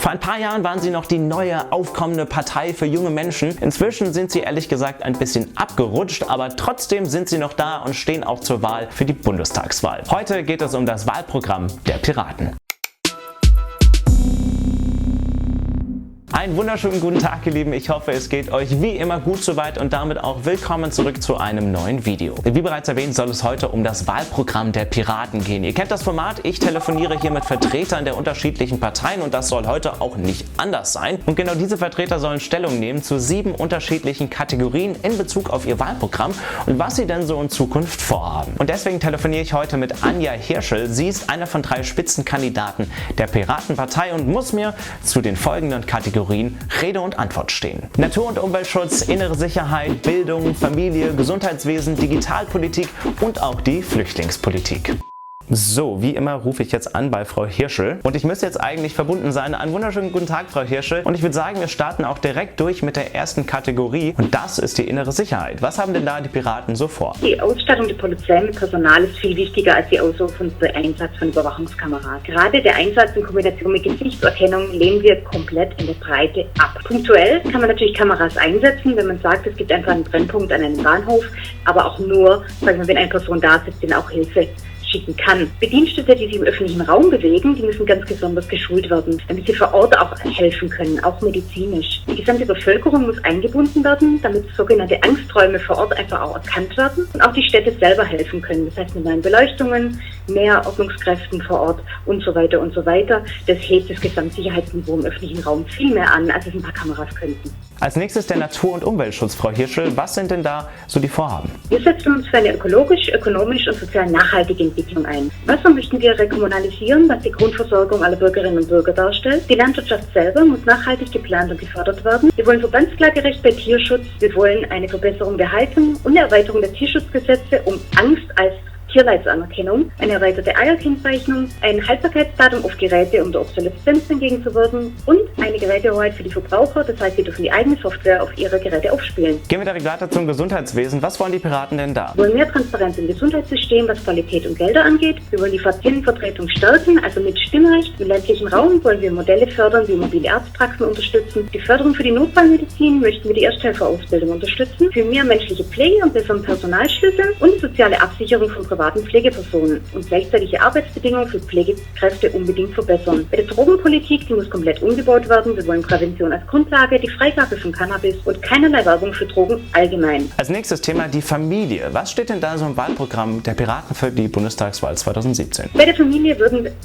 Vor ein paar Jahren waren sie noch die neue, aufkommende Partei für junge Menschen. Inzwischen sind sie ehrlich gesagt ein bisschen abgerutscht, aber trotzdem sind sie noch da und stehen auch zur Wahl für die Bundestagswahl. Heute geht es um das Wahlprogramm der Piraten. Einen wunderschönen guten Tag, ihr Lieben. Ich hoffe, es geht euch wie immer gut soweit und damit auch willkommen zurück zu einem neuen Video. Wie bereits erwähnt, soll es heute um das Wahlprogramm der Piraten gehen. Ihr kennt das Format, ich telefoniere hier mit Vertretern der unterschiedlichen Parteien und das soll heute auch nicht anders sein. Und genau diese Vertreter sollen Stellung nehmen zu 7 unterschiedlichen Kategorien in Bezug auf ihr Wahlprogramm und was sie denn so in Zukunft vorhaben. Und deswegen telefoniere ich heute mit Anja Hirschel. Sie ist einer von 3 Spitzenkandidaten der Piratenpartei und muss mir zu den folgenden Kategorien Rede und Antwort stehen. Natur- und Umweltschutz, innere Sicherheit, Bildung, Familie, Gesundheitswesen, Digitalpolitik und auch die Flüchtlingspolitik. So, wie immer rufe ich jetzt an bei Frau Hirschel und ich müsste jetzt eigentlich verbunden sein. Einen wunderschönen guten Tag, Frau Hirschel, und ich würde sagen, wir starten auch direkt durch mit der ersten Kategorie und das ist die innere Sicherheit. Was haben denn da die Piraten so vor? Die Ausstattung der Polizei mit Personal ist viel wichtiger als die Ausrufung und der Einsatz von Überwachungskameras. Gerade der Einsatz in Kombination mit Gesichtserkennung lehnen wir komplett in der Breite ab. Punktuell kann man natürlich Kameras einsetzen, wenn man sagt, es gibt einfach einen Brennpunkt an einem Bahnhof, aber auch nur, sagen wir, wenn eine Person da sitzt, denen auch Hilfe schicken kann. Bedienstete, die sich im öffentlichen Raum bewegen, die müssen ganz besonders geschult werden, damit sie vor Ort auch helfen können, auch medizinisch. Die gesamte Bevölkerung muss eingebunden werden, damit sogenannte Angsträume vor Ort einfach auch erkannt werden und auch die Städte selber helfen können. Das heißt mit neuen Beleuchtungen, mehr Ordnungskräften vor Ort und so weiter und so weiter. Das hebt das Gesamtsicherheitsniveau im öffentlichen Raum viel mehr an, als es ein paar Kameras könnten. Als nächstes der Natur- und Umweltschutz, Frau Hirschel. Was sind denn da so die Vorhaben? Wir setzen uns für eine ökologisch, ökonomisch und sozial nachhaltige Entwicklung ein. Wasser möchten wir rekommunalisieren, was die Grundversorgung aller Bürgerinnen und Bürger darstellt. Die Landwirtschaft selber muss nachhaltig geplant und gefördert werden. Wir wollen Verbandsklagerecht bei Tierschutz. Wir wollen eine Verbesserung der Haltung und eine Erweiterung der Tierschutzgesetze, um Angst als Tierleidsanerkennung, eine erweiterte Eierkennzeichnung, ein Haltbarkeitsdatum auf Geräte, um der Obsoleszenz entgegenzuwirken und eine Gerätehoheit für die Verbraucher, das heißt, sie dürfen die eigene Software auf ihre Geräte aufspielen. Gehen wir direkt weiter zum Gesundheitswesen. Was wollen die Piraten denn da? Wir wollen mehr Transparenz im Gesundheitssystem, was Qualität und Gelder angeht. Wir wollen die Patientenvertretung stärken, also mit Stimmrecht. Im ländlichen Raum wollen wir Modelle fördern, wie mobile Arztpraxen unterstützen. Die Förderung für die Notfallmedizin möchten wir die Ersthelferausbildung unterstützen, für mehr menschliche Pflege und besseren Personalschlüssel und die soziale Absicherung von privaten Pflegepersonen und gleichzeitige Arbeitsbedingungen für Pflegekräfte unbedingt verbessern. Bei der Drogenpolitik, die muss komplett umgebaut werden. Wir wollen Prävention als Grundlage, die Freigabe von Cannabis und keinerlei Werbung für Drogen allgemein. Als nächstes Thema die Familie. Was steht denn da so im Wahlprogramm der Piraten für die Bundestagswahl 2017? Bei der Familie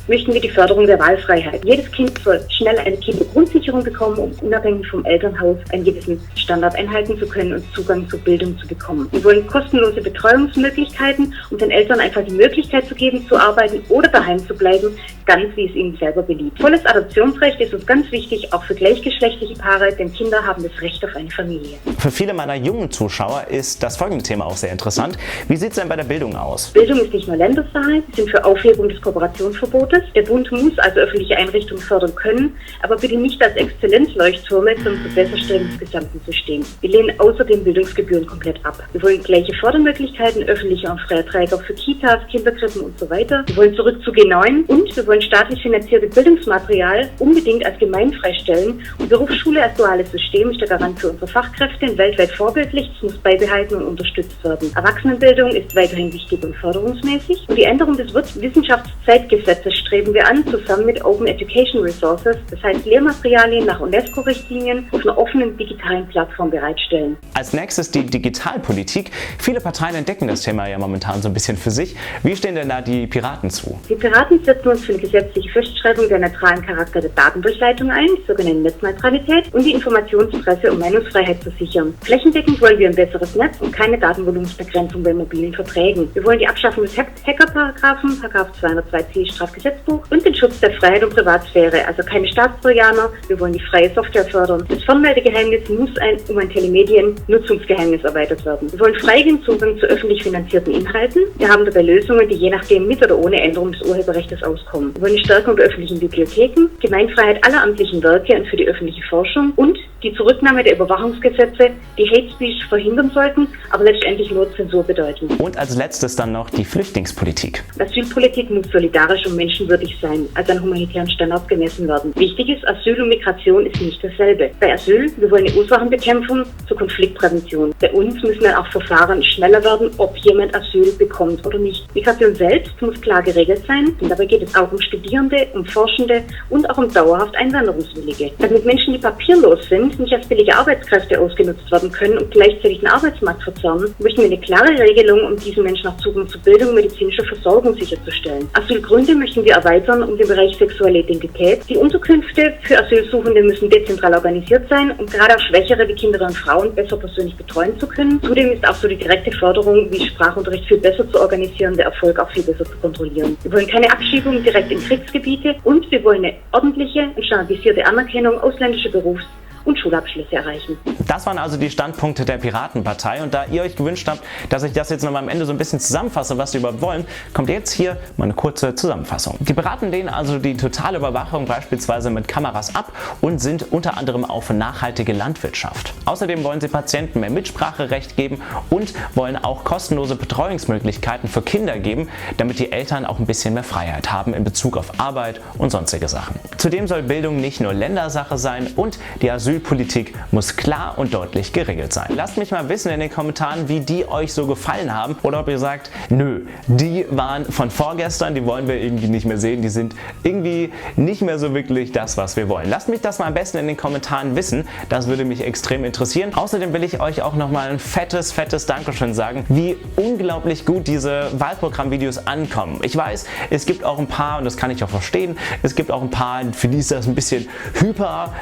möchten wir die Förderung der Wahlfreiheit. Jedes Kind soll schnell eine Kindergrundsicherung bekommen, um unabhängig vom Elternhaus einen gewissen Standard einhalten zu können und Zugang zur Bildung zu bekommen. Wir wollen kostenlose Betreuungsmöglichkeiten, um den Eltern einfach die Möglichkeit zu geben, zu arbeiten oder daheim zu bleiben, ganz wie es ihnen selber beliebt. Volles Adoptionsrecht ist uns ganz wichtig, auch für gleichgeschlechtliche Paare, denn Kinder haben das Recht auf eine Familie. Für viele meiner jungen Zuschauer ist das folgende Thema auch sehr interessant. Wie sieht es denn bei der Bildung aus? Bildung ist nicht nur Ländersache, wir sind für Aufhebung des Kooperationsverbotes. Der Bund muss also öffentliche Einrichtungen fördern können, aber bitte nicht als Exzellenzleuchttürme, sondern zur Besserstellung des gesamten Systems. Wir lehnen außerdem Bildungsgebühren komplett ab. Wir wollen gleiche Fördermöglichkeiten öffentlicher und freier Träger für Kitas, Kinderkrippen und so weiter. Wir wollen zurück zu G9 und wir wollen staatlich finanzierte Bildungsmaterial unbedingt als gemeinfrei stellen. Und Berufsschule als duales System ist der Garant für unsere Fachkräfte und weltweit vorbildlich. Das muss beibehalten und unterstützt werden. Erwachsenenbildung ist weiterhin wichtig und förderungsmäßig. Und die Änderung des Wissenschaftszeitgesetzes streben wir an, zusammen mit Open Education Resources. Das heißt, Lehrmaterialien nach UNESCO-Richtlinien auf einer offenen digitalen Plattform bereitstellen. Als nächstes die Digitalpolitik. Viele Parteien entdecken das Thema ja momentan so ein bisschen für sich. Wie stehen denn da die Piraten zu? Die Piraten setzen uns für eine gesetzliche Festschreibung der neutralen Charakter der Datendurchleitung ein, die sogenannte Netzneutralität und die Informationspresse, um Meinungsfreiheit zu sichern. Flächendeckend wollen wir ein besseres Netz und keine Datenvolumensbegrenzung bei mobilen Verträgen. Wir wollen die Abschaffung des Hackerparagraphen, § 202c Strafgesetzbuch und den Schutz der Freiheit und Privatsphäre, also keine Staatstrojaner. Wir wollen die freie Software fördern. Das Fernmeldegeheimnis muss um ein Telemedien-Nutzungsgeheimnis erweitert werden. Wir wollen freien Zugang zu öffentlich finanzierten Inhalten. Wir wir haben dabei Lösungen, die je nachdem mit oder ohne Änderung des Urheberrechts auskommen. Wir wollen eine Stärkung der öffentlichen Bibliotheken, Gemeinfreiheit aller amtlichen Werke und für die öffentliche Forschung und die Zurücknahme der Überwachungsgesetze, die Hate Speech verhindern sollten, aber letztendlich nur Zensur bedeuten. Und als letztes dann noch die Flüchtlingspolitik. Asylpolitik muss solidarisch und menschenwürdig sein, also an humanitären Standards gemessen werden. Wichtig ist, Asyl und Migration ist nicht dasselbe. Bei Asyl, wir wollen die Ursachenbekämpfung zur Konfliktprävention. Bei uns müssen dann auch Verfahren schneller werden, ob jemand Asyl bekommt oder nicht. Migration selbst muss klar geregelt sein, und dabei geht es auch um Studierende, um Forschende und auch um dauerhaft Einwanderungswillige. Damit Menschen, die papierlos sind, nicht als billige Arbeitskräfte ausgenutzt werden können und gleichzeitig den Arbeitsmarkt verzerren, möchten wir eine klare Regelung, um diesen Menschen auch Zugang zu Bildung und medizinischer Versorgung sicherzustellen. Asylgründe möchten wir erweitern um den Bereich sexuelle Identität. Die Unterkünfte für Asylsuchende müssen dezentral organisiert sein, um gerade auch Schwächere wie Kinder und Frauen besser persönlich betreuen zu können. Zudem ist auch so die direkte Förderung wie Sprachunterricht viel besser zu organisieren, der Erfolg auch viel besser zu kontrollieren. Wir wollen keine Abschiebung direkt in Kriegsgebiete und wir wollen eine ordentliche und standardisierte Anerkennung ausländischer Berufs- und Schulabschlüsse erreichen. Das waren also die Standpunkte der Piratenpartei, und da ihr euch gewünscht habt, dass ich das jetzt noch mal am Ende so ein bisschen zusammenfasse, was sie überhaupt wollen, kommt jetzt hier mal eine kurze Zusammenfassung. Die Piraten lehnen also die totale Überwachung beispielsweise mit Kameras ab und sind unter anderem auch für nachhaltige Landwirtschaft. Außerdem wollen sie Patienten mehr Mitspracherecht geben und wollen auch kostenlose Betreuungsmöglichkeiten für Kinder geben, damit die Eltern auch ein bisschen mehr Freiheit haben in Bezug auf Arbeit und sonstige Sachen. Zudem soll Bildung nicht nur Ländersache sein und die Asylpolitik muss klar und deutlich geregelt sein. Lasst mich mal wissen in den Kommentaren, wie die euch so gefallen haben, oder ob ihr sagt, nö, die waren von vorgestern, die wollen wir irgendwie nicht mehr sehen, die sind irgendwie nicht mehr so wirklich das, was wir wollen. Lasst mich das mal am besten in den Kommentaren wissen, das würde mich extrem interessieren. Außerdem will ich euch auch nochmal ein fettes Dankeschön sagen, wie unglaublich gut diese Wahlprogrammvideos ankommen. Ich weiß, es gibt auch ein paar, und das kann ich auch verstehen, es gibt auch ein paar, für die ist das ein bisschen hyper,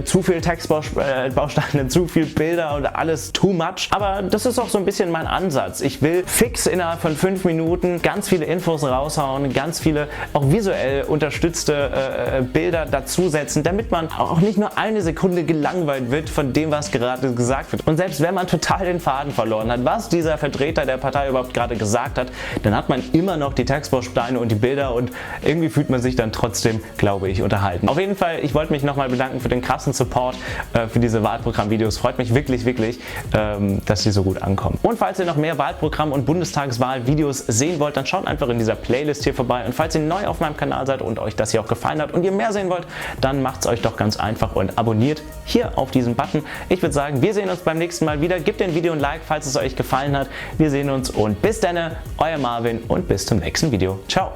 zu viel Textbausteine, zu viel Bilder und alles too much. Aber das ist auch so ein bisschen mein Ansatz. Ich will fix innerhalb von 5 Minuten ganz viele Infos raushauen, ganz viele auch visuell unterstützte Bilder dazusetzen, damit man auch nicht nur eine Sekunde gelangweilt wird von dem, was gerade gesagt wird. Und selbst wenn man total den Faden verloren hat, was dieser Vertreter der Partei überhaupt gerade gesagt hat, dann hat man immer noch die Textbausteine und die Bilder, und irgendwie fühlt man sich dann trotzdem, glaube ich, unterhalten. Auf jeden Fall, ich wollte mich nochmal bedanken für den krassen Support für diese Wahlprogrammvideos. Freut mich wirklich, dass die so gut ankommen. Und falls ihr noch mehr Wahlprogramm- und Bundestagswahlvideos sehen wollt, dann schaut einfach in dieser Playlist hier vorbei. Und falls ihr neu auf meinem Kanal seid und euch das hier auch gefallen hat und ihr mehr sehen wollt, dann macht es euch doch ganz einfach und abonniert hier auf diesen Button. Ich würde sagen, wir sehen uns beim nächsten Mal wieder. Gebt dem Video ein Like, falls es euch gefallen hat. Wir sehen uns und bis dann, euer Marvin, und bis zum nächsten Video. Ciao!